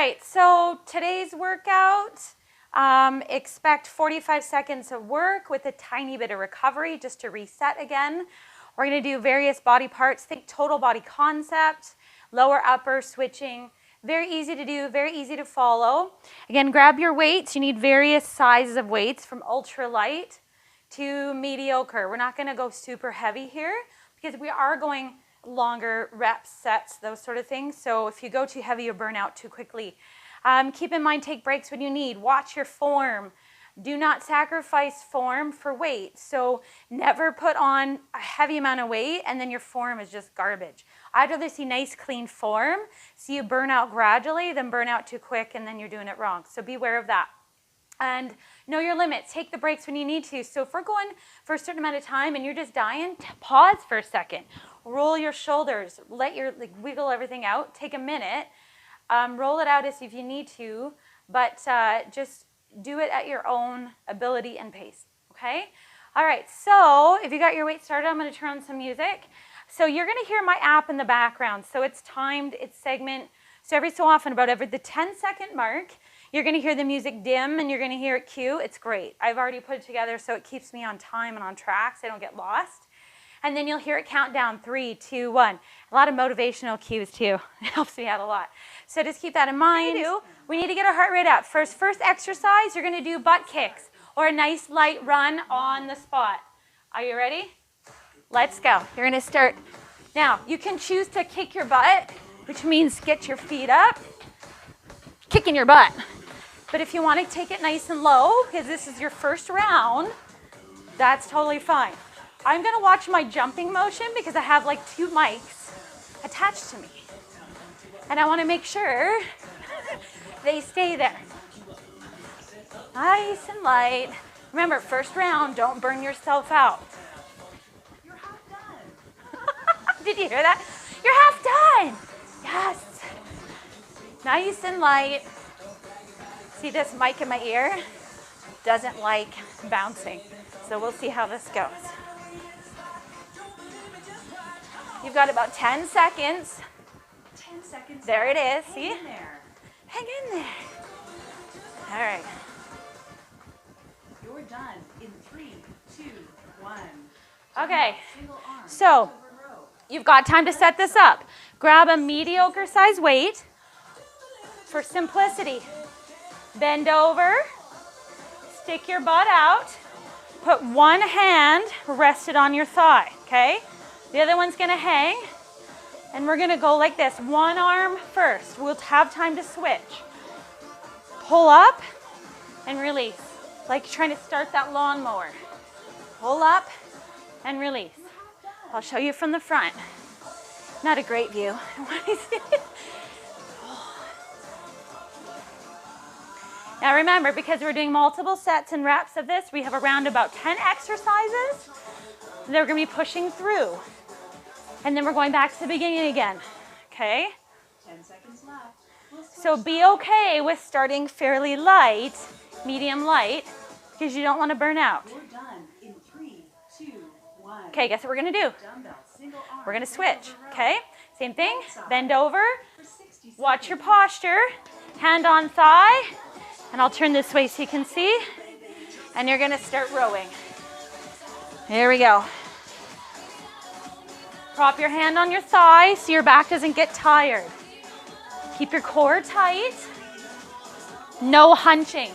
right, so today's workout, expect 45 seconds of work with a tiny bit of recovery just to reset again. We're going to do various body parts. Think total body concept, lower, upper, switching. Very easy to do, very easy to follow. Again, grab your weights. You need various sizes of weights from ultra light to mediocre. We're not going to go super heavy here because we are going longer reps, sets, those sort of things. So if you go too heavy, you'll burn out too quickly. Keep in mind, take breaks when you need. Watch your form. Do not sacrifice form for weight. So never put on a heavy amount of weight and then your form is just garbage. I'd rather see nice, clean form, so you burn out gradually than burn out too quick and then you're doing it wrong. So beware of that. And know your limits. Take the breaks when you need to. So if we're going for a certain amount of time and you're just dying, pause for a second. Roll your shoulders. Let your wiggle everything out. Take a minute. Roll it out as if you need to, but just do it at your own ability and pace. Okay? All right. So if you got your weight started, I'm going to turn on some music. So you're going to hear my app in the background. So it's timed. It's segment. So every so often, about every the 10-second mark, you're going to hear the music dim and you're going to hear it cue. It's great. I've already put it together so it keeps me on time and on track so I don't get lost. And then you'll hear it count down 3, 2, 1. A lot of motivational cues too. It helps me out a lot. So just keep that in mind. We need to get our heart rate up. First exercise, you're going to do butt kicks or a nice light run on the spot. Are you ready? Let's go. You're going to start. Now, you can choose to kick your butt, which means get your feet up, kicking your butt. But if you want to take it nice and low, because this is your first round, that's totally fine. I'm going to watch my jumping motion because I have like 2 mics attached to me. And I want to make sure they stay there. Nice and light. Remember, first round, don't burn yourself out. You're half done. Did you hear that? You're half done. Yes. Nice and light. See this mic in my ear? Doesn't like bouncing. So we'll see how this goes. You've got about 10 seconds. 10 seconds. There it is. Hang See? in there. Hang in there. All right. You're done in 3, 2, 1. Okay. Single arm. So Over row. you've got time to set this up. Grab a mediocre size weight for simplicity. Bend over. Stick your butt out. Put one hand rested on your thigh, okay? The other one's gonna hang, and we're gonna go like this. One arm first. We'll have time to switch. Pull up and release, like you're trying to start that lawnmower. Pull up and release. I'll show you from the front. Not a great view. Now remember, because we're doing multiple sets and reps of this, we have around about 10 exercises that we're going to be pushing through. And then we're going back to the beginning again, okay? 10 seconds left. So be okay with starting fairly light, medium light, because you don't want to burn out. You're done in 3, 2, 1. Okay, guess what we're going to do? Dumbbell, single arm. We're going to switch, over row. okay? Same thing, bend over, For 60 watch seconds. your posture, hand on thigh, and I'll turn this way so you can see, and you're going to start rowing. Here we go. Prop your hand on your thigh so your back doesn't get tired. Keep your core tight. No hunching.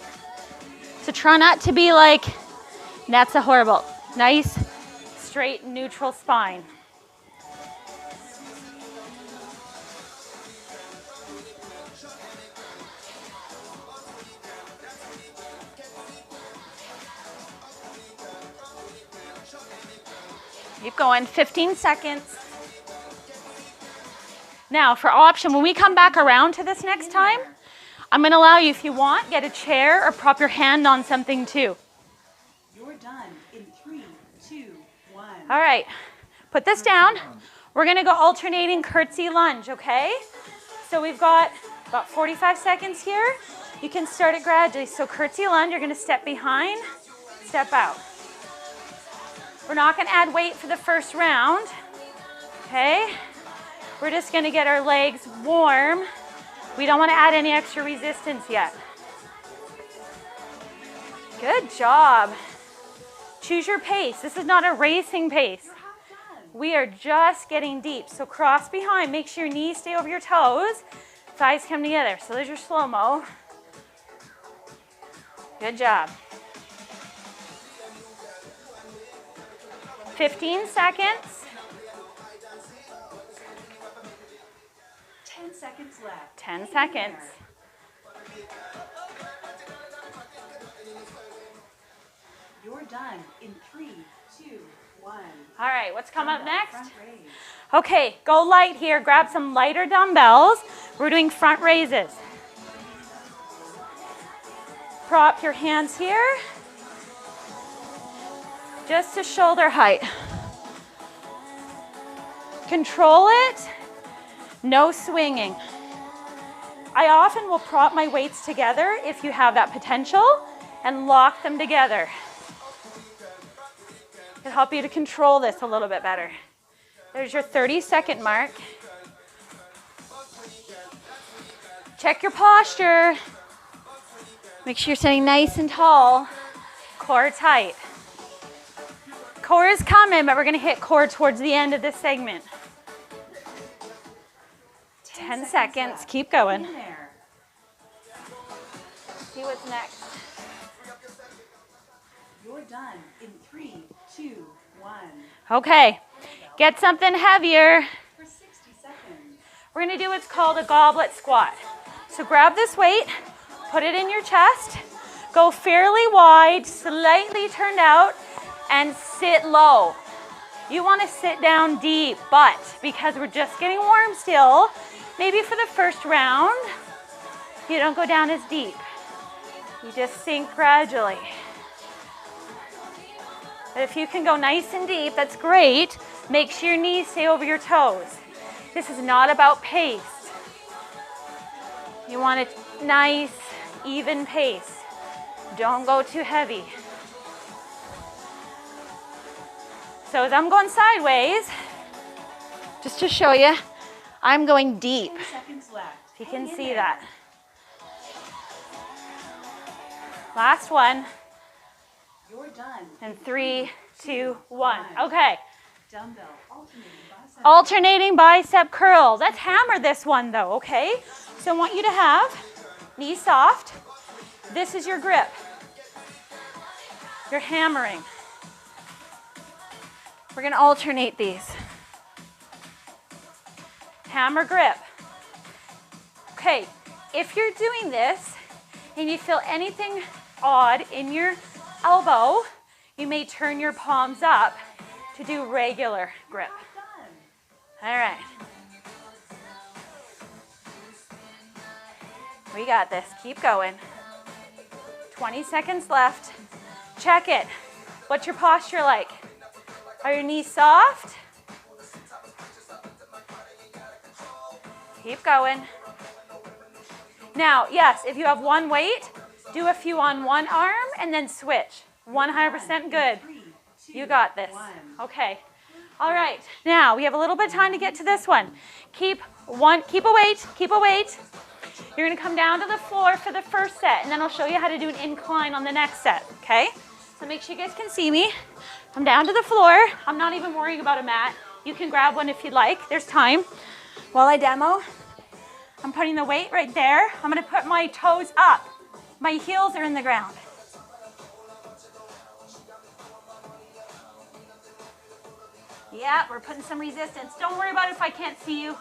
So try not to be like, that's a horrible. Nice, straight, neutral spine. Keep going, 15 seconds. Now for option, when we come back around to this next time, I'm gonna allow you, if you want, get a chair or prop your hand on something too. You're done in 3, 2, 1. All right, put this down. We're gonna go alternating curtsy lunge, okay? So we've got about 45 seconds here. You can start it gradually. So curtsy lunge, you're gonna step behind, step out. We're not gonna add weight for the first round, okay? We're just gonna get our legs warm We don't want to add any extra resistance yet. Good job. Choose your pace. This is not a racing pace. You're half done. We are just getting deep. So cross behind. Make sure your knees stay over your toes. Thighs come together. So there's your slow-mo. Good job. 15 seconds. 10 seconds left. 10 Hang in seconds. there. You're done in 3, 2, 1. All right, what's come up Dumbbell next? front raise. Okay, go light here. Grab some lighter dumbbells. We're doing front raises. Prop your hands here. Just to shoulder height. Control it. No swinging. I often will prop my weights together if you have that potential and lock them together. It'll help you to control this a little bit better. There's your 30-second mark. Check your posture. Make sure you're sitting nice and tall. Core tight. Core is coming, but we're going to hit core towards the end of this segment. 10 seconds. left. Keep going. Hang in there. See what's next. You're done in 3, 2, 1. Okay. Get something heavier. For 60 seconds. We're going to do what's called a goblet squat. So grab this weight, put it in your chest, go fairly wide, slightly turned out, and sit low. You want to sit down deep, but because we're just getting warm still, maybe for the first round, you don't go down as deep. You just sink gradually. But if you can go nice and deep, that's great. Make sure your knees stay over your toes. This is not about pace. You want a nice, even pace. Don't go too heavy. So as I'm going sideways, just to show you, I'm going deep. 10 seconds left. If you Hang can in see there. that. Last one. You're done. And 3, 2, 1. Okay. Dumbbell alternating bicep. Alternating bicep curls. Let's hammer this one though, okay? So I want you to have knees soft. This is your grip. You're hammering. We're going to alternate these. Hammer grip. Okay, if you're doing this and you feel anything odd in your elbow, you may turn your palms up to do regular grip. Done. All right. We got this. Keep going. 20 seconds left. Check it. What's your posture like? Are your knees soft? Keep going. Now, yes, if you have one weight, do a few on one arm and then switch. 100% good. 3, 2, You got this. 1. Okay. All right. Now, we have a little bit of time to get to this one. Keep a weight. You're going to come down to the floor for the first set, and then I'll show you how to do an incline on the next set, okay? So make sure you guys can see me. I'm down to the floor. I'm not even worrying about a mat. You can grab one if you'd like. There's time. While I demo, I'm putting the weight right there. I'm going to put my toes up. My heels are in the ground. Yeah, we're putting some resistance. Don't worry about it if I can't see you.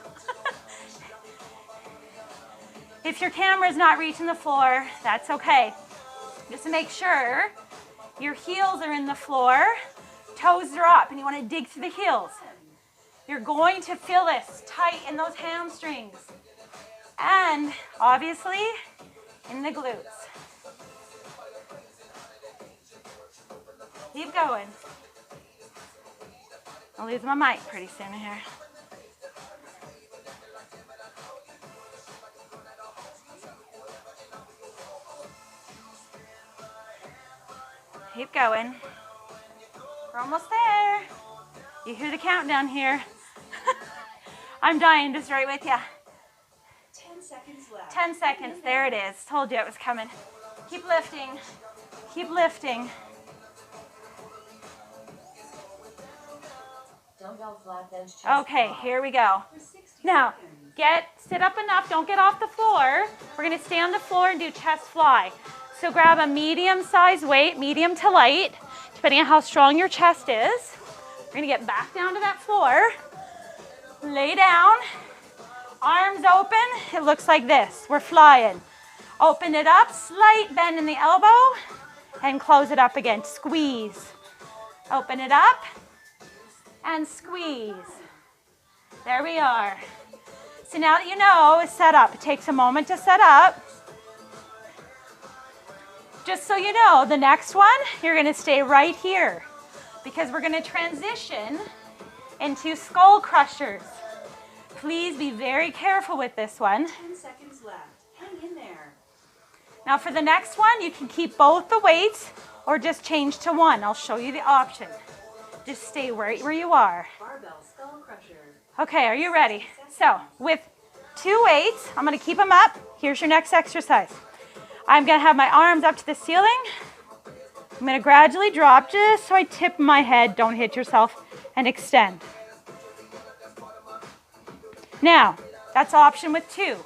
If your camera's not reaching the floor, that's okay. Just to make sure your heels are in the floor, toes are up, and you want to dig through the heels. You're going to feel this tight in those hamstrings. And obviously, in the glutes. Keep going. I'll lose my mic pretty soon here. Keep going. We're almost there. You hear the countdown here. I'm dying just right with you. 10 seconds left. 10 seconds. There it is. Told you it was coming. Keep lifting. Keep lifting. Dumbbell flat bench chest Okay, squat. here we go. For 60 Now, seconds. sit up enough. Don't get off the floor. We're going to stay on the floor and do chest fly. So grab a medium-sized weight, medium to light, depending on how strong your chest is. We're going to get back down to that floor. Lay down. Arms open. It looks like this. We're flying. Open it up. Slight bend in the elbow. And close it up again. Squeeze. Open it up. And squeeze. There we are. So now that you know it's set up, it takes a moment to set up. Just so you know, the next one, you're going to stay right here because we're going to transition into skull crushers. Please be very careful with this one. 10 seconds left. Hang in there. Now for the next one, you can keep both the weights or just change to one. I'll show you the option. Just stay right where you are. Barbell skull crusher. Okay, are you ready? So with 2 weights, I'm going to keep them up. Here's your next exercise. I'm going to have my arms up to the ceiling. I'm going to gradually drop just so I tip my head. Don't hit yourself and extend. Now, that's option with 2.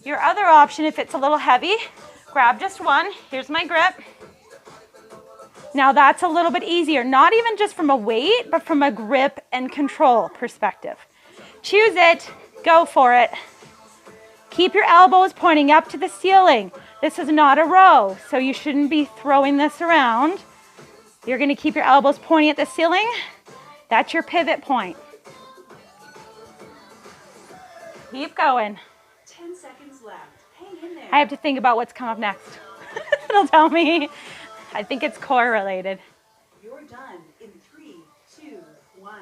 Your other option, if it's a little heavy, grab just one. Here's my grip. Now that's a little bit easier, not even just from a weight, but from a grip and control perspective. Choose it, go for it. Keep your elbows pointing up to the ceiling. This is not a row, so you shouldn't be throwing this around. You're going to keep your elbows pointing at the ceiling. That's your pivot point. Keep going. 10 seconds left. Hang in there. I have to think about what's come up next. It'll tell me. I think it's core related. You're done in 3, 2, 1.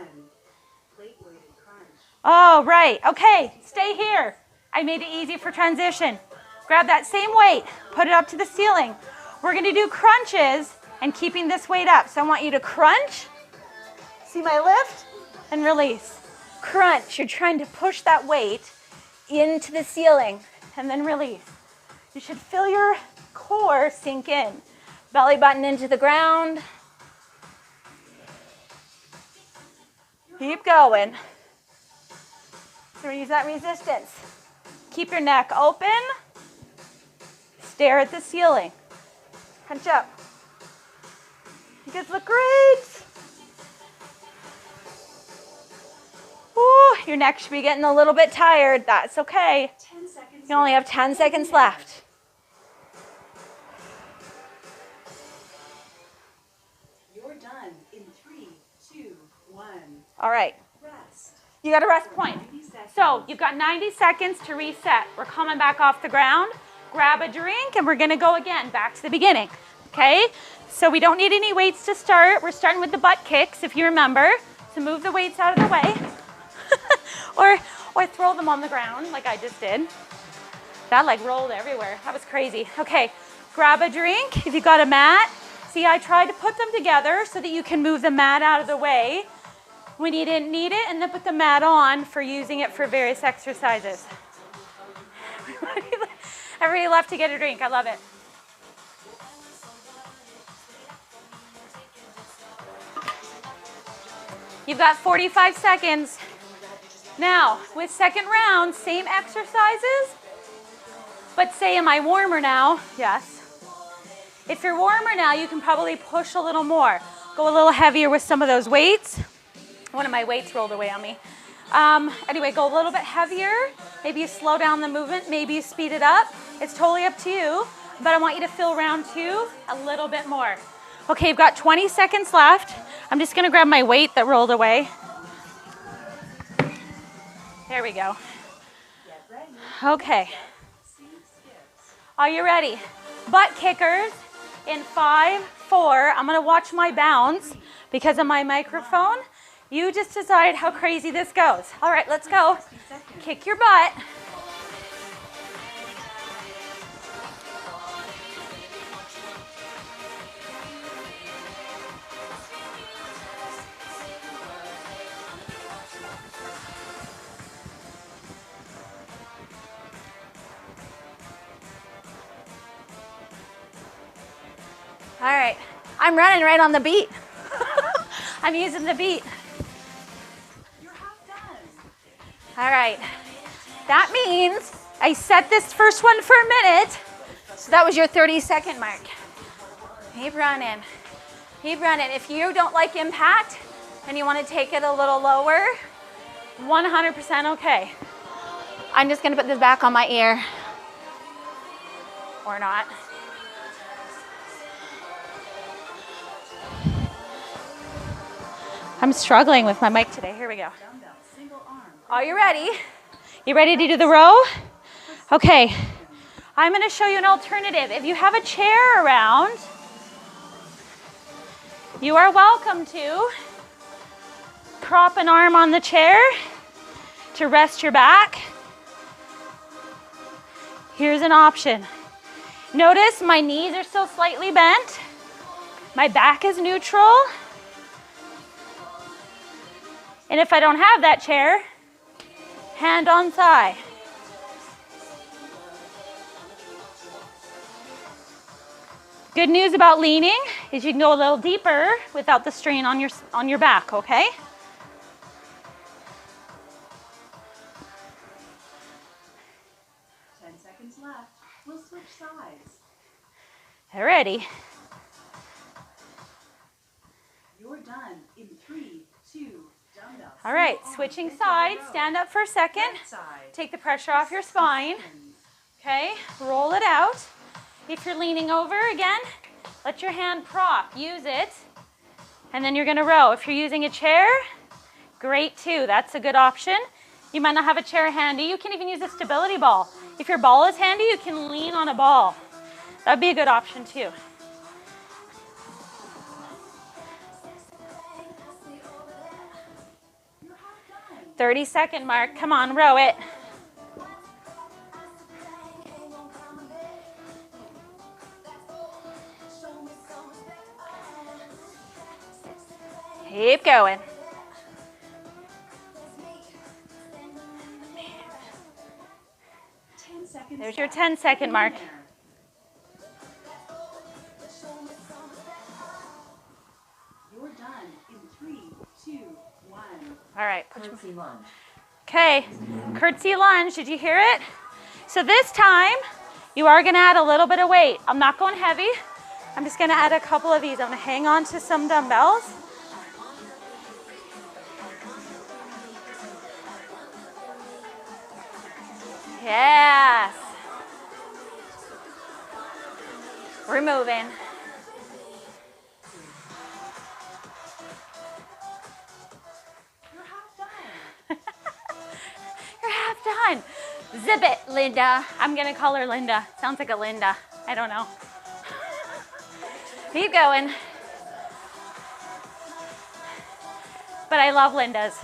Plate weighted crunch. Oh, right. Okay, stay here. I made it easy for transition. Grab that same weight, put it up to the ceiling. We're going to do crunches and keeping this weight up. So I want you to crunch. See my lift? And release. Crunch. You're trying to push that weight into the ceiling and then release. You should feel your core sink in. Belly button into the ground. Keep going. So use that resistance. Keep your neck open. Stare at the ceiling. Punch up. You guys look great. Ooh, your neck should be getting a little bit tired. That's okay. 10 seconds. You only have 10 seconds left. You're done in 3, 2, 1. All right. Rest. You got a rest point. 90 seconds. So you've got 90 seconds to reset. We're coming back off the ground. Grab a drink, and we're going to go again back to the beginning. Okay? So we don't need any weights to start. We're starting with the butt kicks, if you remember. So move the weights out of the way. or throw them on the ground like I just did. That like rolled everywhere. That was crazy. Okay, grab a drink. If you got a mat, see I tried to put them together so that you can move the mat out of the way when you didn't need it, and then put the mat on for using it for various exercises. Everybody left to get a drink. I love it. You've got 45 seconds. Now, with second round, same exercises, but say, am I warmer now? Yes. If you're warmer now, you can probably push a little more. Go a little heavier with some of those weights. One of my weights rolled away on me. Anyway, go a little bit heavier. Maybe you slow down the movement. Maybe you speed it up. It's totally up to you, but I want you to feel round 2 a little bit more. Okay, you've got 20 seconds left. I'm just gonna grab my weight that rolled away. There we go. Get ready. Okay, Seat skips. are you ready? Butt kickers in 5, 4. I'm gonna watch my bounce because of my microphone. You just decide how crazy this goes. All right, let's go. 60 seconds. Kick your butt. All right, I'm running right on the beat. I'm using the beat. You're half done. All right, that means I set this first one for a minute. So that was your 30-second mark. Keep running. Keep running. If you don't like impact and you want to take it a little lower, 100% okay. I'm just gonna put this back on my ear. Or not. I'm struggling with my mic today. Here we go. Dumbbell, single arm. Are you ready? You ready to do the row? Okay. I'm gonna show you an alternative. If you have a chair around, you are welcome to prop an arm on the chair to rest your back. Here's an option. Notice my knees are still slightly bent. My back is neutral. And if I don't have that chair, hand on thigh. Good news about leaning is you can go a little deeper without the strain on your back, okay? Left. We'll switch sides. Ready. You're done in 3, 2, dumbbells. All right, switching sides. Stand up for a second. Take the pressure off your spine. Okay, roll it out. If you're leaning over again, let your hand prop. Use it. And then you're going to row. If you're using a chair, great too. That's a good option. You might not have a chair handy. You can even use a stability ball. If your ball is handy, you can lean on a ball. That'd be a good option too. You're half done. 30-second mark. Come on, row it. Keep going. 10 seconds. There's your 10-second mark. You're done in 3, 2, 1. All right. Curtsy lunge. Okay, curtsy lunge. Did you hear it? So this time, you are gonna add a little bit of weight. I'm not going heavy. I'm just gonna add a couple of these. I'm gonna hang on to some dumbbells. Yes. We're moving. You're half done. You're half done. Zip it, Linda. I'm gonna call her Linda. Sounds like a Linda. I don't know. Keep going. But I love Lindas.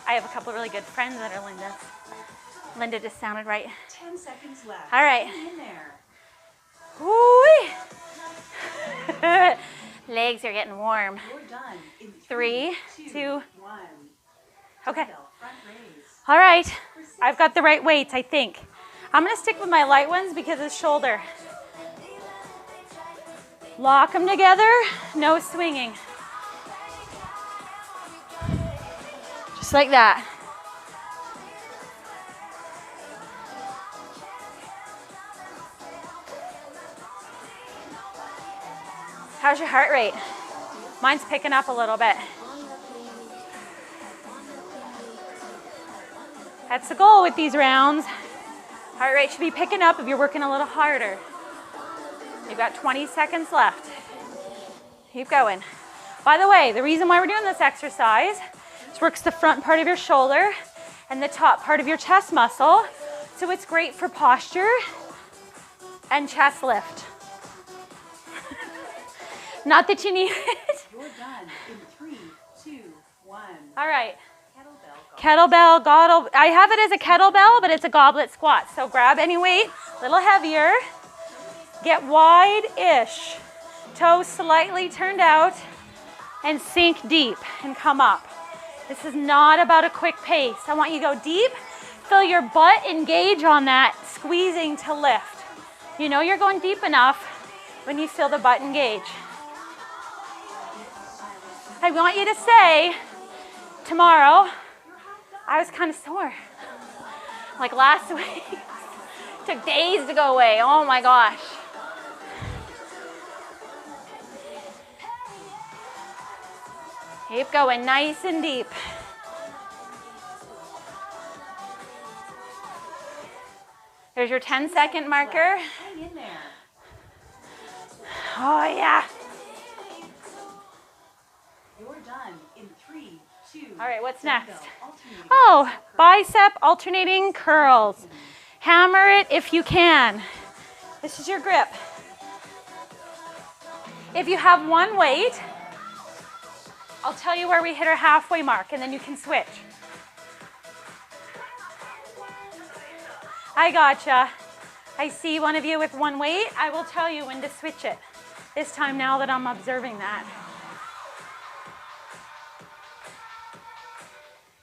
I have a couple of really good friends that are Lindas. Linda just sounded right. 10 seconds left. All right. Hang in there. Woo-wee. Legs are getting warm. You're done in 3, 2. 1. Okay. Dumbbell front raise. All right. I've got the right weights, I think. I'm gonna stick with my light ones because of shoulder. Lock them together, no swinging. Just like that. How's your heart rate? Mine's picking up a little bit. That's the goal with these rounds. Heart rate should be picking up if you're working a little harder. You've got 20 seconds left. Keep going. By the way, the reason why we're doing this exercise is works the front part of your shoulder and the top part of your chest muscle. So it's great for posture and chest lift. Not that you need it. You're done in 3, 2, 1. All right. Kettlebell. Kettlebell, I have it as a kettlebell, but it's a goblet squat. So grab any weight, a little heavier. Get wide-ish. Toes slightly turned out and sink deep and come up. This is not about a quick pace. I want you to go deep, feel your butt engage on that, squeezing to lift. You know you're going deep enough when you feel the butt engage. I want you to say tomorrow, I was kind of sore. Like last week. Took days to go away. Oh my gosh. Keep going nice and deep. There's your 10-second marker. Hang in there. Oh yeah. You're done in 3, 2. All right, what's dumbbell next? alternating Oh, curl. bicep alternating curls. Hammer it if you can. This is your grip. If you have one weight, I'll tell you where we hit our halfway mark and then you can switch. I gotcha. I see one of you with one weight. I will tell you when to switch it. This time now that I'm observing that.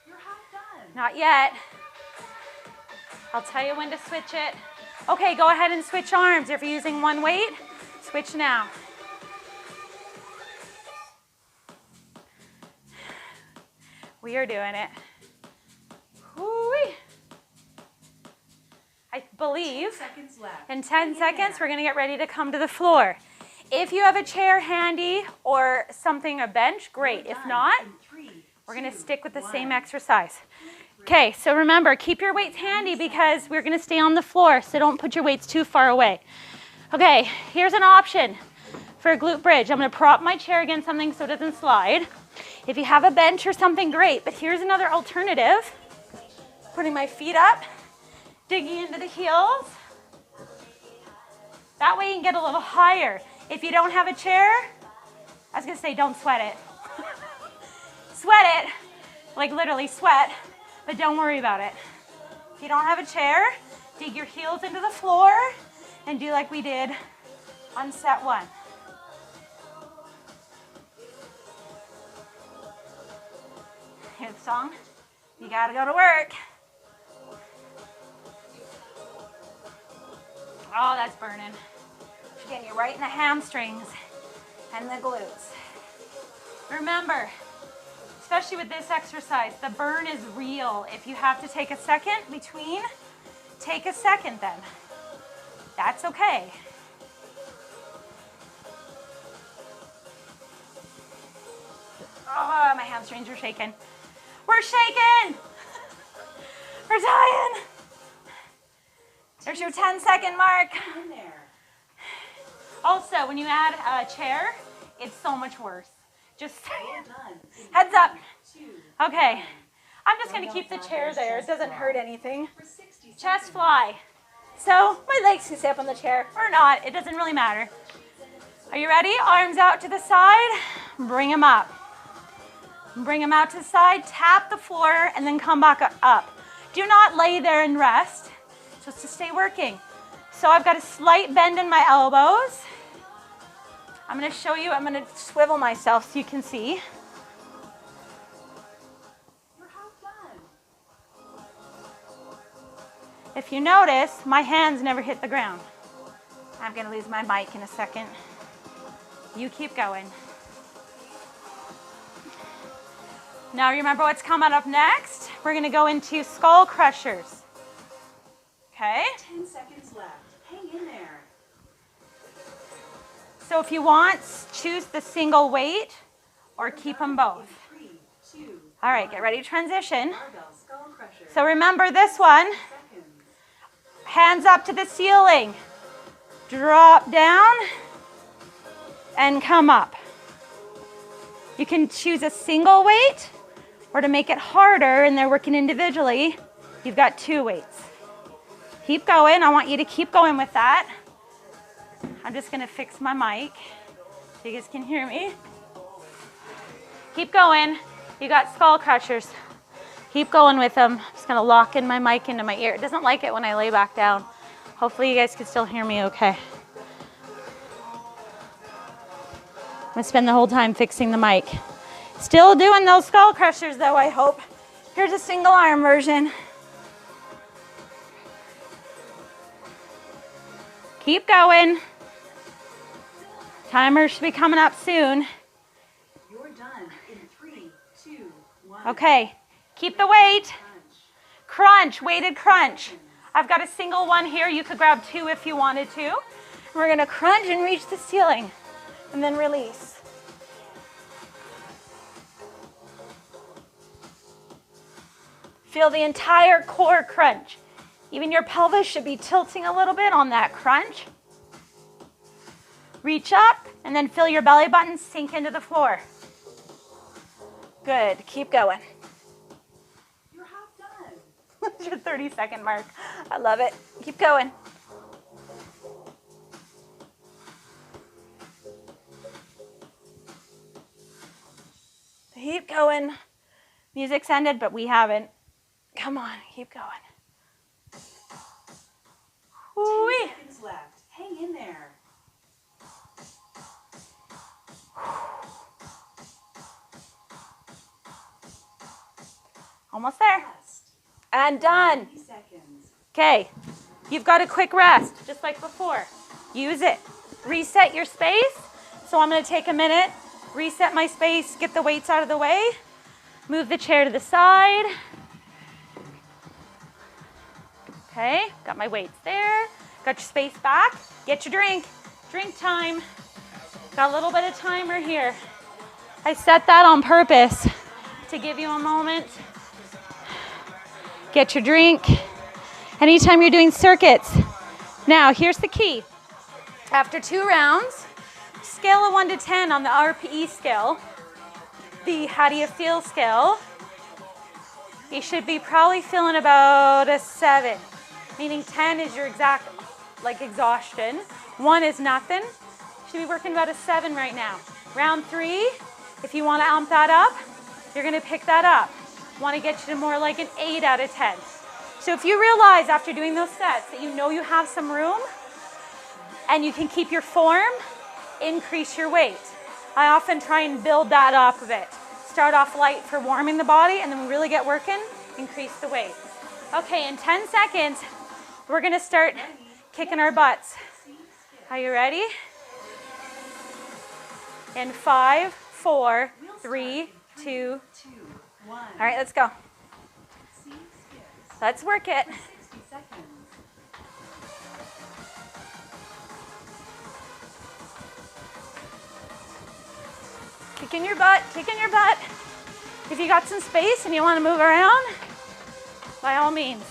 You're half done. Not yet. I'll tell you when to switch it. Okay, go ahead and switch arms. If you're using one weight, switch now. We are doing it. Woo-wee. I believe 10 seconds left. in 10 Hang seconds, there. we're gonna get ready to come to the floor. If you have a chair handy or something, a bench, great. You're If done not, in 3, we're gonna 2, stick with the same 1. exercise. Okay, so remember, keep your weights handy because we're gonna stay on the floor, so don't put your weights too far away. Okay, here's an option for a glute bridge. I'm gonna prop my chair against something so it doesn't slide. If you have a bench or something, great, but here's another alternative. Putting my feet up, digging into the heels. That way you can get a little higher. If you don't have a chair, I was gonna say don't sweat it. Sweat it, like literally sweat, but don't worry about it. If you don't have a chair, dig your heels into the floor and do like we did on set 1. Hear the song? You gotta go to work. Oh, that's burning. She's getting you right in the hamstrings and the glutes. Remember, especially with this exercise, the burn is real. If you have to take a second between, take a second then. That's okay. Oh, my hamstrings are shaking. We're shaking. We're dying. There's your 10-second mark. Hang in there. Also, when you add a chair, it's so much worse. Just You're done in heads up. 3, 2, Okay. 1. I'm just gonna keep the chair there. It doesn't hurt anything. For 60 Chest seconds. fly. So my legs can stay up on the chair or not. It doesn't really matter. Are you ready? Arms out to the side. Bring them up. Bring them out to the side. Tap the floor and then come back up. Do not lay there and rest. Just to stay working. So I've got a slight bend in my elbows. I'm gonna show you, I'm gonna swivel myself so you can see. You're half done. If you notice, my hands never hit the ground. I'm gonna lose my mic in a second. You keep going. Now remember what's coming up next? We're gonna go into skull crushers. Okay? 10 seconds left. Hang in there. So if you want, choose the single weight or keep them both. In 3, 2, All right, get ready to transition. barbell skull crusher. So remember this one, Seconds. hands up to the ceiling. Drop down and come up. You can choose a single weight or to make it harder and they're working individually, you've got 2 weights. Keep going. I want you to keep going with that. I'm just going to fix my mic so you guys can hear me. Keep going. You got skull crushers. Keep going with them. I'm just going to lock in my mic into my ear. It doesn't like it when I lay back down. Hopefully you guys can still hear me okay. I'm going to spend the whole time fixing the mic. Still doing those skull crushers though, I hope. Here's a single arm version. Keep going. Timer should be coming up soon. You're done in two, one. Okay, keep the weight. Crunch. Crunch, weighted crunch. I've got a single one here. You could grab two if you wanted to. We're gonna crunch and reach the ceiling and then release. Feel the entire core crunch. Even your pelvis should be tilting a little bit on that crunch. Reach up and then feel your belly button sink into the floor. Good, keep going. You're half done. It's your 30-second mark. I love it. Keep going. Keep going. Music's ended, but we haven't. Come on, keep going. 10 seconds left. Hang in there. Almost there. Rest. And done. 30 seconds. Okay, you've got a quick rest, just like before. Use it. Reset your space. So I'm gonna take a minute, reset my space, get the weights out of the way, move the chair to the side. Okay, got my weights there. Got your space back. Get your drink. Drink time. Got a little bit of timer here. I set that on purpose to give you a moment. Get your drink. Anytime you're doing circuits. Now, here's the key. After 2 rounds, scale of 1 to 10 on the RPE scale, the how do you feel scale, you should be probably feeling about a 7, meaning 10 is your exact exhaustion. 1 is nothing. You should be working about a 7 right now. Round 3, if you want to amp that up, you're going to pick that up. Want to get you to more like an 8 out of 10. So if you realize after doing those sets that you know you have some room and you can keep your form, increase your weight. I often try and build that up a bit. Start off light for warming the body, and then we really get working, increase the weight. Okay, in 10 seconds, we're gonna start kicking our butts. Are you ready? In 5, 4, 3, 2. 1. All right, let's go. C skips. Let's work it. 60 seconds. Kicking your butt, kicking your butt. If you got some space and you want to move around, by all means.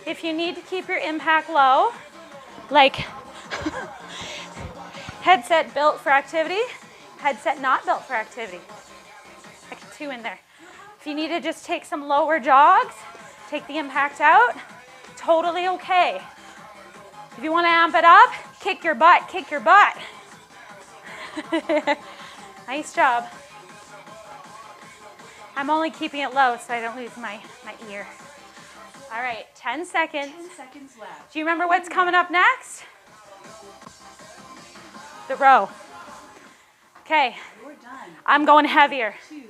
If you need to keep your impact low, like headset built for activity, headset not built for activity. I got 2 in there. If you need to just take some lower jogs, take the impact out, totally okay. If you want to amp it up, kick your butt, kick your butt. Nice job. I'm only keeping it low so I don't lose my ear. All right, 10 seconds. 10 seconds left. Do you remember what's coming up next? The row. Okay, You're done. I'm going heavier. 2.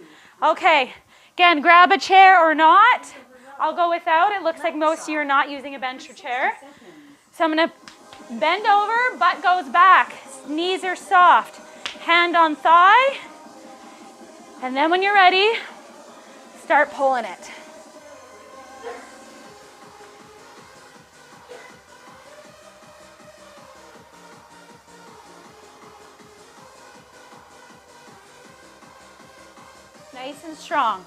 Okay, again, grab a chair or not. I'll go without. It looks like most of you are not using a bench or chair. So I'm gonna bend over, butt goes back. Knees are soft. Hand on thigh. And then when you're ready, start pulling it. Nice and strong.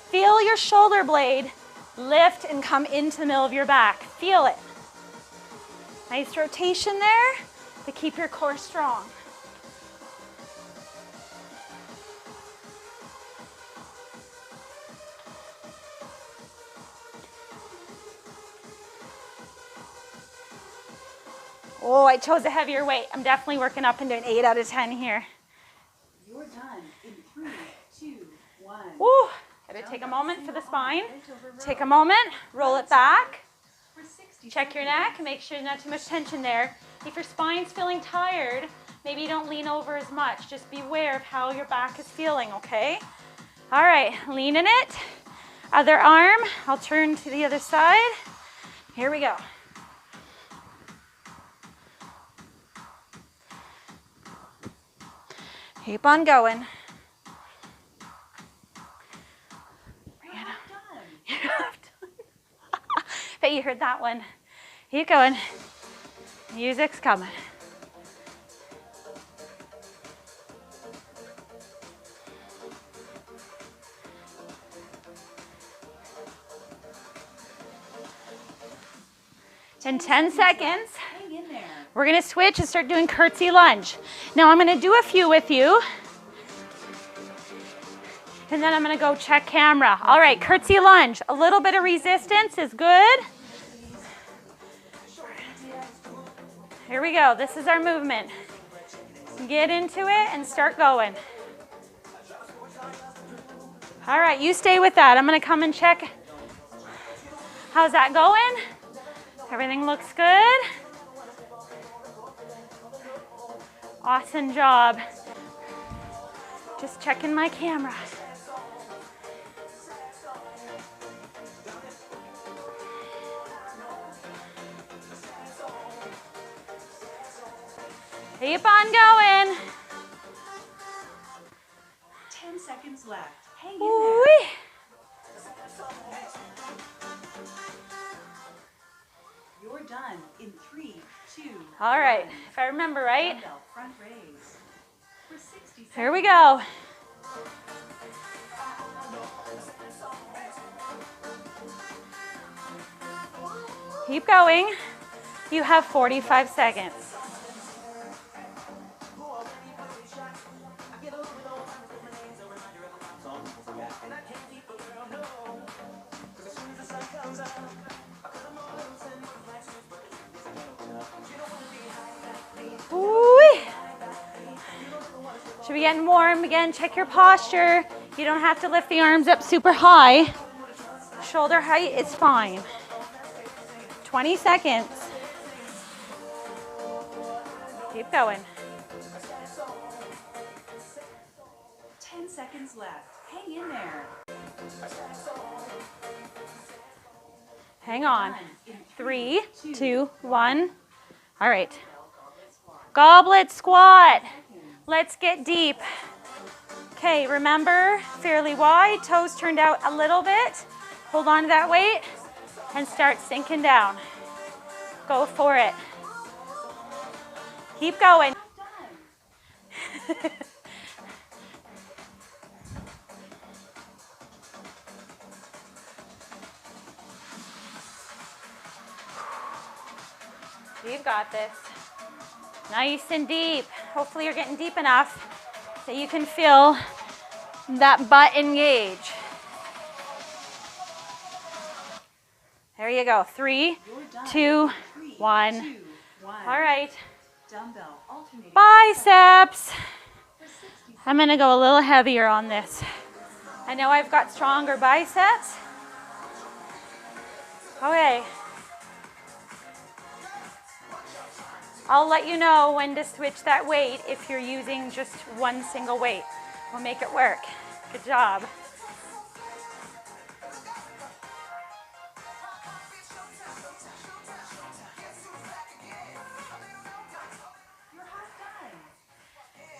Feel your shoulder blade lift and come into the middle of your back. Feel it. Nice rotation there to keep your core strong. Oh, I chose a heavier weight. I'm definitely working up into an 8 out of 10 here. You're done in 3, 2, 1. Ooh, gotta take a moment for the spine. Take a moment, roll it back. For 60 Check your neck, make sure there's not too much tension there. If your spine's feeling tired, maybe you don't lean over as much. Just be aware of how your back is feeling, okay? All right, lean in it. Other arm, I'll turn to the other side. Here we go. Keep on going. Okay, you heard that one. Keep going. Music's coming. In 10 seconds, Hang in there. we're gonna switch and start doing curtsy lunge. Now I'm gonna do a few with you, and then I'm gonna go check camera. All right, curtsy lunge. A little bit of resistance is good. Here we go, this is our movement. Get into it and start going. All right, you stay with that. I'm gonna come and check. How's that going? Everything looks good. Awesome job. Just checking my camera. Keep on going. 10 seconds left. Hang in there. Ooh-wee. You're done in 3, 2. All right, 1. if I remember right. Dumbbell front raise. For 60 seconds. Here we go. Keep going. You have 45 seconds. Ooh-wee. Should be getting warm again. Check your posture. You don't have to lift the arms up super high. Shoulder height is fine. 20 seconds. Keep going. 10 seconds left. Hang in there. Hang on. Done in 3, 2, 1. All right. Goblet squat. Let's get deep. Okay, remember, fairly wide, toes turned out a little bit. Hold on to that weight and start sinking down. Go for it. Keep going. Done. You've got this. Nice and deep. Hopefully you're getting deep enough that you can feel that butt engage. There you go. 3, You're done 2, in 3, 1. 2, 1. All right. Dumbbell alternating. Biceps. For 60 I'm gonna go a little heavier on this. I know I've got stronger biceps. Okay. I'll let you know when to switch that weight if you're using just one single weight. We'll make it work. Good job. You're half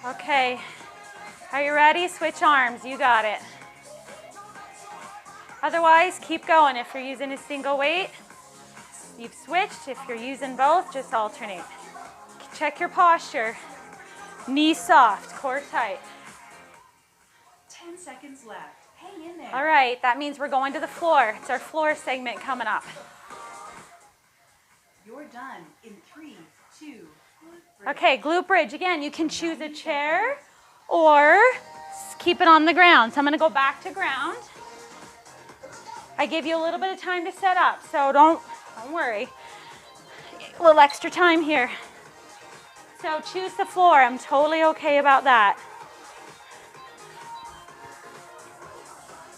done. Okay. Are you ready? Switch arms. You got it. Otherwise, keep going. If you're using a single weight, you've switched. If you're using both, just alternate. Check your posture. Knee soft, core tight. 10 seconds left. Hang in there. All right, that means we're going to the floor. It's our floor segment coming up. You're done in 3, 2, 1. Okay, glute bridge. Again, you can choose a chair or keep it on the ground. So I'm gonna go back to ground. I gave you a little bit of time to set up, so don't worry. A little extra time here. So choose the floor. I'm totally okay about that.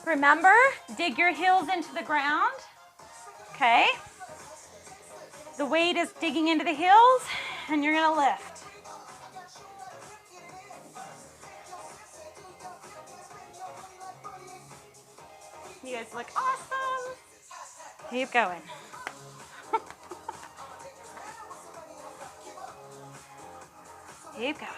Remember, dig your heels into the ground. Okay? The weight is digging into the heels, and you're gonna lift. You guys look awesome. Keep going. Keep going.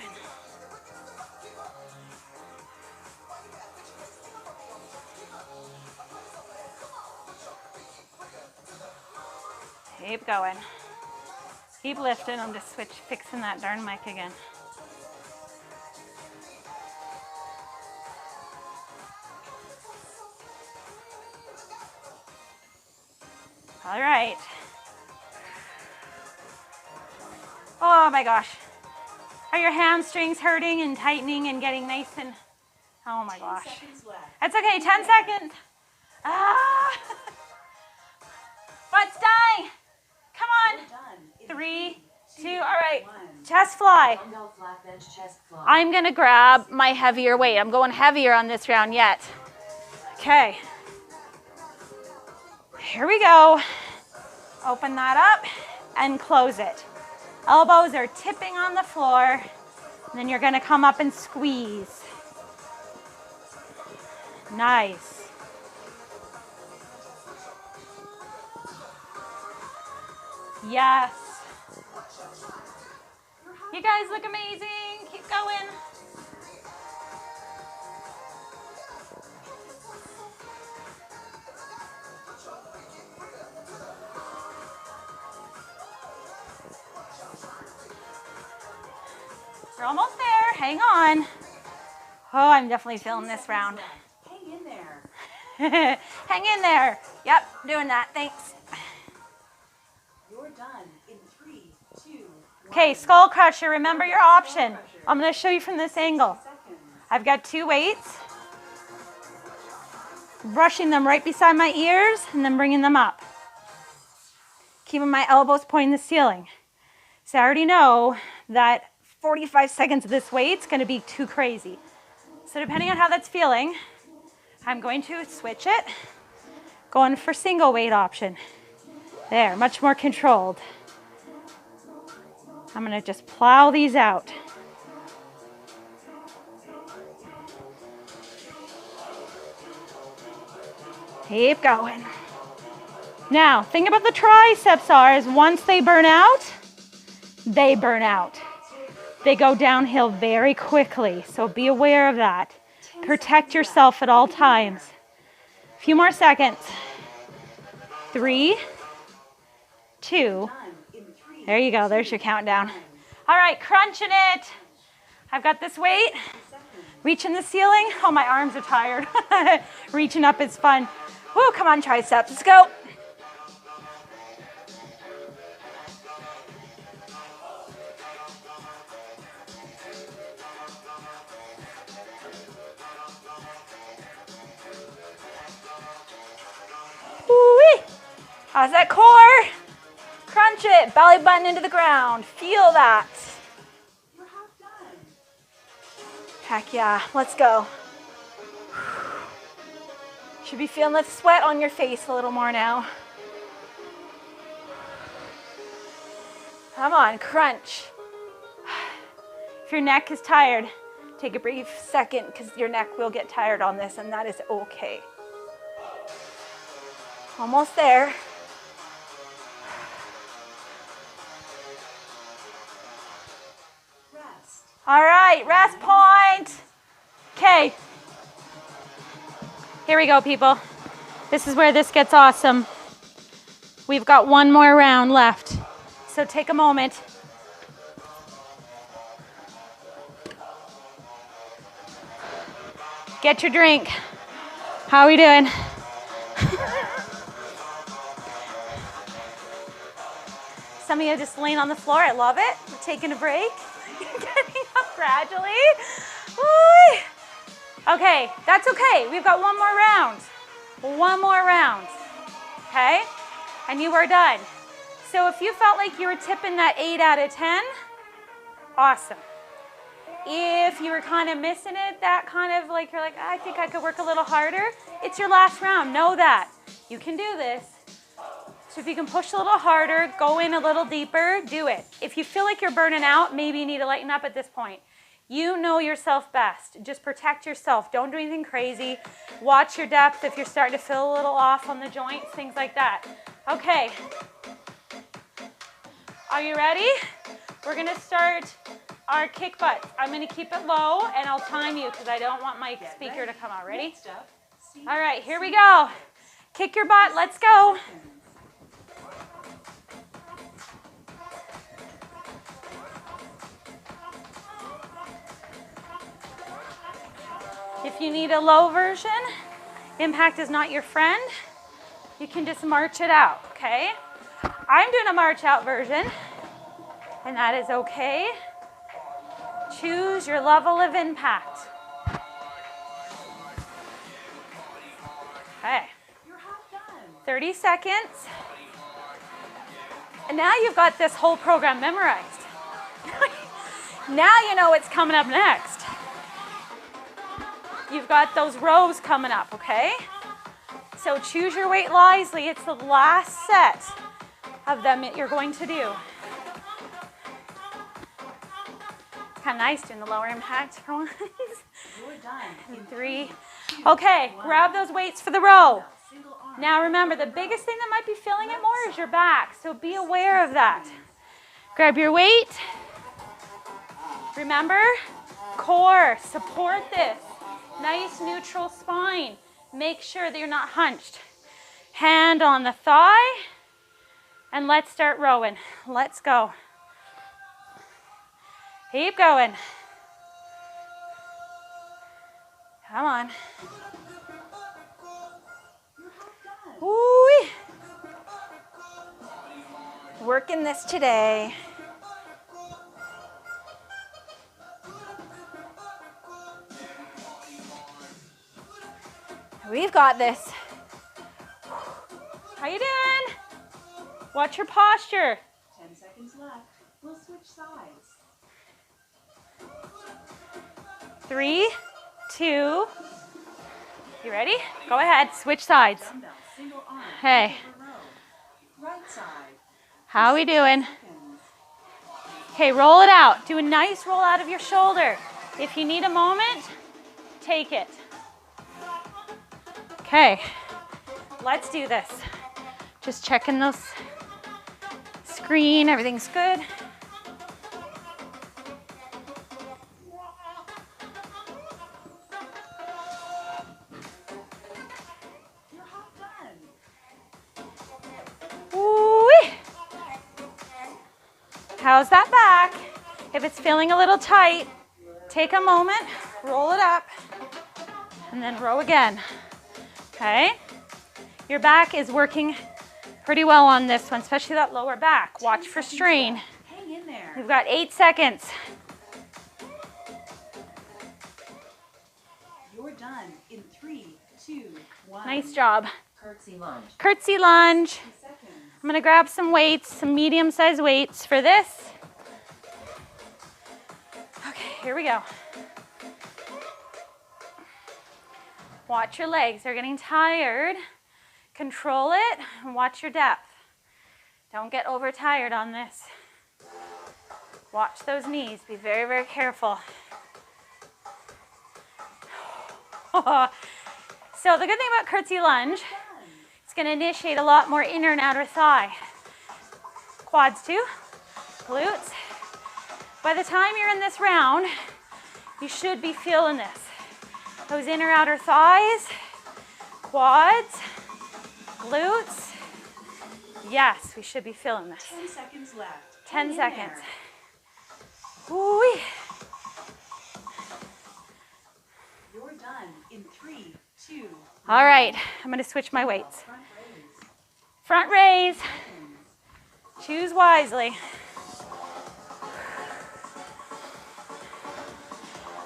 Keep going. Keep lifting. I'm just fixing that darn mic again. All right. Oh my gosh. Are your hamstrings hurting and tightening and getting nice and, oh my gosh. 10 seconds left. That's okay, 10 seconds. Ah. Butt's dying. Come on. You're done. In 3, 2, all right. 1. Chest fly. Dumbbell flat bench chest fly. I'm gonna grab my heavier weight. I'm going heavier on this round yet. Okay. Here we go. Open that up and close it. Elbows are tipping on the floor. And then you're gonna come up and squeeze. Nice. Yes. You guys look amazing. Keep going. We're almost there. Hang on. Oh, I'm definitely feeling this round. Hang in there. Hang in there. Yep, doing that. Thanks. You're done. In 3, 2, 1. Okay, skull crusher. Remember your option. I'm going to show you from this angle. Seconds. I've got 2 weights. Brushing them right beside my ears and then bringing them up. Keeping my elbows pointing the ceiling. So I already know that 45 seconds of this weight's going to be too crazy. So depending on how that's feeling, I'm going to switch it. Going for single weight option. There, much more controlled. I'm going to just plow these out. Keep going. Now, thing about the triceps is once they burn out, they burn out. They go downhill very quickly, so be aware of that. Protect yourself at all times. A few more seconds. 3, 2. Done. In 3. There you go. There's your countdown. All right, crunching it. I've got this weight. Reaching the ceiling. Oh, my arms are tired. Reaching up is fun. Woo, come on, triceps. Let's go. Woo-wee. How's that core? Crunch it. Belly button into the ground. Feel that. You're half done. Heck yeah. Let's go. Should be feeling the sweat on your face a little more now. Come on, crunch. If your neck is tired, take a brief second because your neck will get tired on this, and that is okay. Almost there. Rest. All right, rest point. Okay. Here we go, people. This is where this gets awesome. We've got one more round left. So take a moment. Get your drink. How are we doing? Some of you just laying on the floor. I love it. We're taking a break. Getting up gradually. Woo! Okay, that's okay. We've got one more round. One more round. Okay? And you are done. So if you felt like you were tipping that 8 out of 10, awesome. If you were kind of missing it, that kind of like, you're like, I think I could work a little harder, it's your last round. Know that. You can do this. So if you can push a little harder, go in a little deeper, do it. If you feel like you're burning out, maybe you need to lighten up at this point. You know yourself best. Just protect yourself. Don't do anything crazy. Watch your depth if you're starting to feel a little off on the joints, things like that. Okay. Are you ready? We're going to start our kick butt. I'm going to keep it low, and I'll time you because I don't want my speaker to come out. Ready? Next up, All right, here we go. Kick your butt. Let's go. If you need a low version, impact is not your friend, you can just march it out, okay? I'm doing a march out version, and that is okay. Choose your level of impact. Okay. You're half done. 30 seconds. And now you've got this whole program memorized. Now you know what's coming up next. You've got those rows coming up, okay? So choose your weight wisely. It's the last set of them that you're going to do. Kind of nice doing the lower impact for once. You're done. And 3. Okay, grab those weights for the row. Single arm. Now remember, the biggest thing that might be feeling it more is your back, so be aware of that. Grab your weight. Remember, core, support this. Nice neutral spine. Make sure that you're not hunched. Hand on the thigh, and let's start rowing. Let's go. Keep going. Come on. Ooh. Working this today. We've got this. How you doing? Watch your posture. 10 seconds left. We'll switch sides. 3, 2. You ready? Go ahead. Switch sides. Dumbbell, single arm. Hey. Over row. Right side. How we doing? Seconds. Okay, roll it out. Do a nice roll out of your shoulder. If you need a moment, take it. Okay, let's do this. Just checking those screen, everything's good. You're half done. Ooh-wee. How's that back? If it's feeling a little tight, take a moment, roll it up, and then row again. Okay? Your back is working pretty well on this one, especially that lower back. Watch for strain. Hang in there. We've got 8 seconds. You're done in 3, 2, 1. Nice job. Curtsy lunge. Curtsy lunge. 2 seconds. I'm gonna grab some weights, some medium-sized weights for this. Okay, here we go. Watch your legs, they're getting tired. Control it and watch your depth. Don't get overtired on this. Watch those knees, be very, very careful. So the good thing about curtsy lunge, it's gonna initiate a lot more inner and outer thigh. Quads too, glutes. By the time you're in this round, you should be feeling this. Those inner outer thighs, quads, glutes. Yes, we should be feeling this. 10 seconds left. 10 Hang in seconds. there. Ooh-wee. You're done in 3, 2. All right, I'm gonna switch my weights. Front raise. Front raise, Seconds. choose wisely.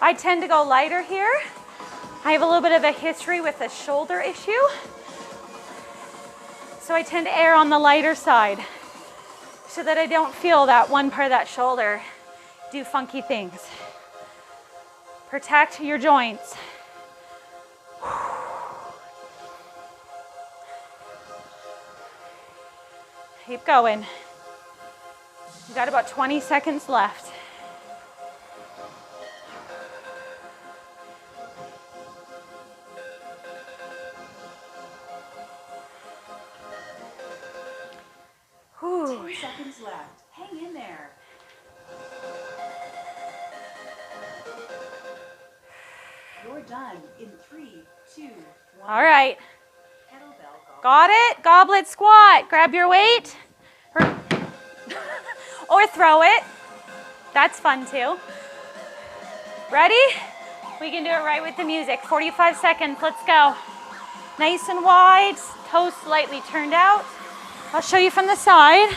I tend to go lighter here. I have a little bit of a history with a shoulder issue. So I tend to err on the lighter side so that I don't feel that one part of that shoulder do funky things. Protect your joints. Keep going. We've got about 20 seconds left. Whew. 10 seconds left. Hang in there. You're done in 3, 2, 1. All right. Kettlebell goblet. Got it? Goblet squat. Grab your weight. Or throw it. That's fun too. Ready? We can do it right with the music. 45 seconds, let's go. Nice and wide, toes slightly turned out. I'll show you from the side.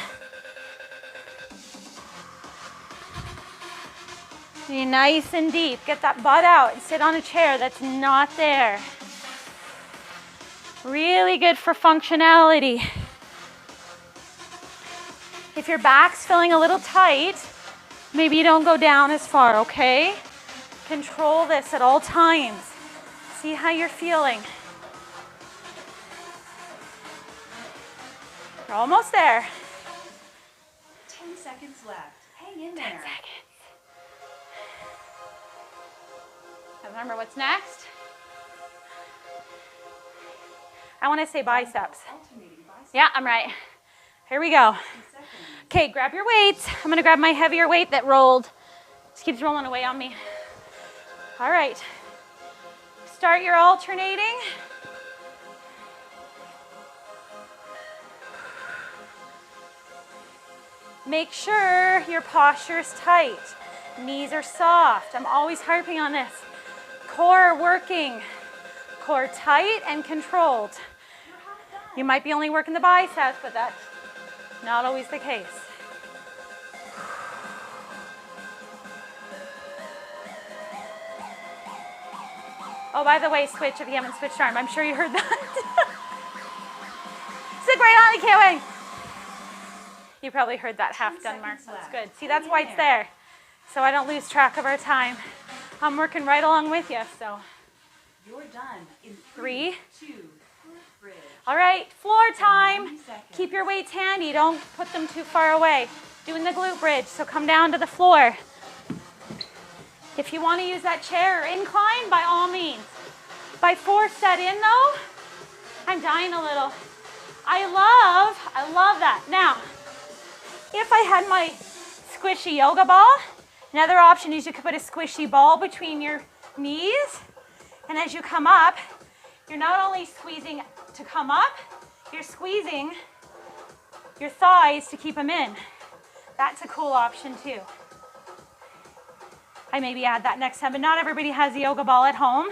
Be nice and deep. Get that butt out and sit on a chair that's not there. Really good for functionality. If your back's feeling a little tight, maybe you don't go down as far, okay? Control this at all times. See how you're feeling. You're almost there. 10 seconds left. Hang in there. 10 seconds. Remember what's next? I want to say biceps. Yeah, I'm right. Here we go. Okay, grab your weights. I'm going to grab my heavier weight that rolled. Just keeps rolling away on me. All right. Start your alternating. Make sure your posture is tight. Knees are soft. I'm always harping on this. Core working. Core tight and controlled. You might be only working the biceps, but that's not always the case. Oh, by the way, switch if you haven't switched arm. I'm sure you heard that. Sit right on it, can't wait. You probably heard that half done mark. That's good. See, that's why it's there. So I don't lose track of our time. I'm working right along with you, so. You're done in 3, 2, bridge. All right, floor time. Keep your weights handy. Don't put them too far away. Doing the glute bridge, so come down to the floor. If you want to use that chair or incline, by all means. By 4 set in though, I'm dying a little. I love that. Now, if I had my squishy yoga ball, another option is you could put a squishy ball between your knees, and as you come up, you're not only squeezing to come up, you're squeezing your thighs to keep them in. That's a cool option too. I maybe add that next time, but not everybody has a yoga ball at home.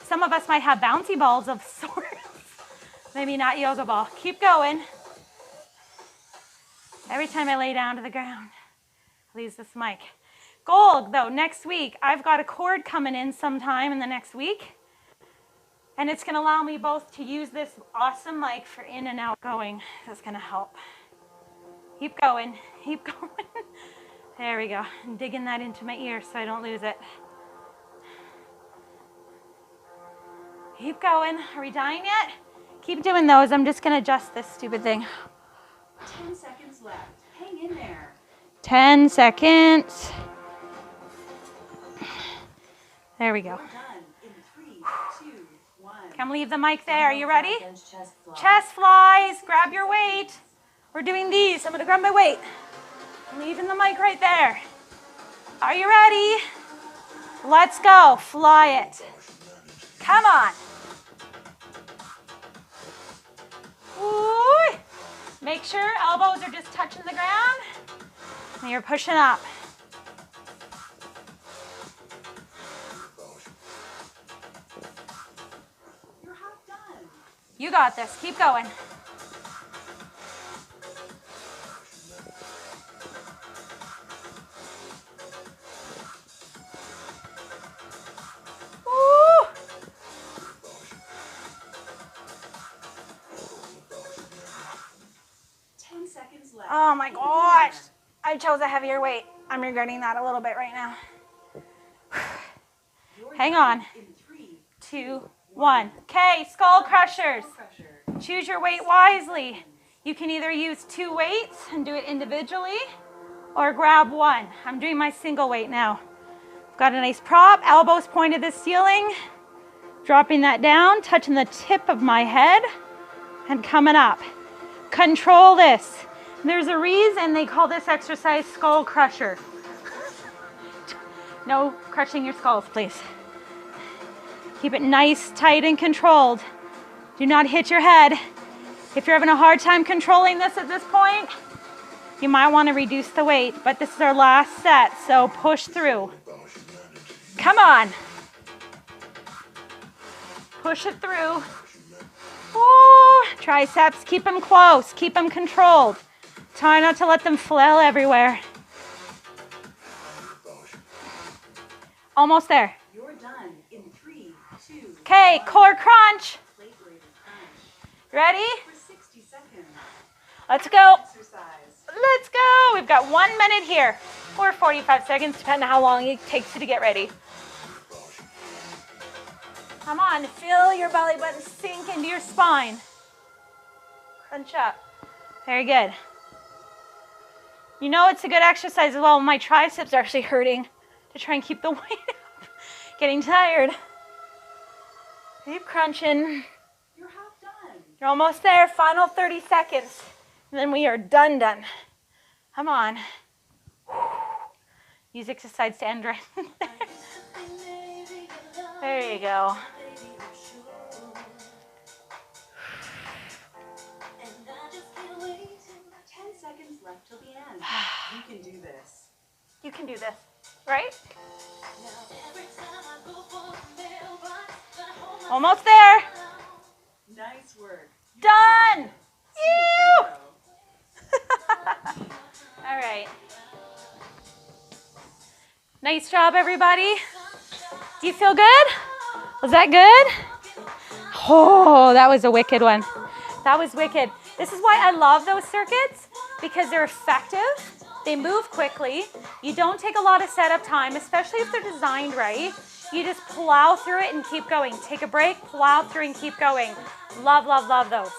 Some of us might have bouncy balls of sorts. Maybe not yoga ball. Keep going. Every time I lay down to the ground, I lose this mic. Goal though, next week, I've got a cord coming in sometime in the next week. And it's gonna allow me both to use this awesome mic for in and out going. That's gonna help. Keep going, keep going. There we go. I'm digging that into my ear so I don't lose it. Keep going. Are we dying yet? Keep doing those. I'm just gonna adjust this stupid thing. 10 seconds left. Hang in there. 10 seconds. There we go. You're done in 3, 2, 1. Come leave the mic there. Are you ready? Chest flies. Grab your weight. We're doing these. I'm gonna grab my weight. I'm leaving the mic right there. Are you ready? Let's go. Fly it. Come on. Ooh. Make sure elbows are just touching the ground. And you're pushing up. You're half done. You got this. Keep going. Woo! Left. Oh my gosh. I chose a heavier weight. I'm regretting that a little bit right now. Hang on. In 3, 2, 1. Okay, skull crushers. Choose your weight wisely. You can either use 2 weights and do it individually or grab 1. I'm doing my single weight now. I've got a nice prop, elbows pointed to the ceiling, dropping that down, touching the tip of my head and coming up. Control this. There's a reason they call this exercise skull crusher. No crushing your skulls, please. Keep it nice, tight, and controlled. Do not hit your head. If you're having a hard time controlling this at this point, you might want to reduce the weight, but this is our last set, so push through. Come on. Push it through. Ooh, triceps, keep them close, keep them controlled. Try not to let them flail everywhere. Almost there. You're done in 3, 2, Okay, 1. core crunch. Plate weighted crunch. Ready? For 60 seconds. Let's go. Exercise. Let's go. We've got 1 minute here, or 45 seconds, depending on how long it takes you to get ready. Come on, feel your belly button sink into your spine. Crunch up. Very good. You know it's a good exercise as well. My triceps are actually hurting to try and keep the weight up. Getting tired. Keep crunching. You're half done. You're almost there. Final 30 seconds. And then we are done. Come on. Use exercise to end right there. There you go. Left till the end. You can do this. You can do this, right? Almost there. Nice work. Done. See you tomorrow. All right. Nice job, everybody. Do you feel good? Was that good? Oh, that was a wicked one. That was wicked. This is why I love those circuits, because they're effective. They move quickly. You don't take a lot of setup time, especially if they're designed right. You just plow through it and keep going. Take a break, plow through and keep going. Love, love, love those.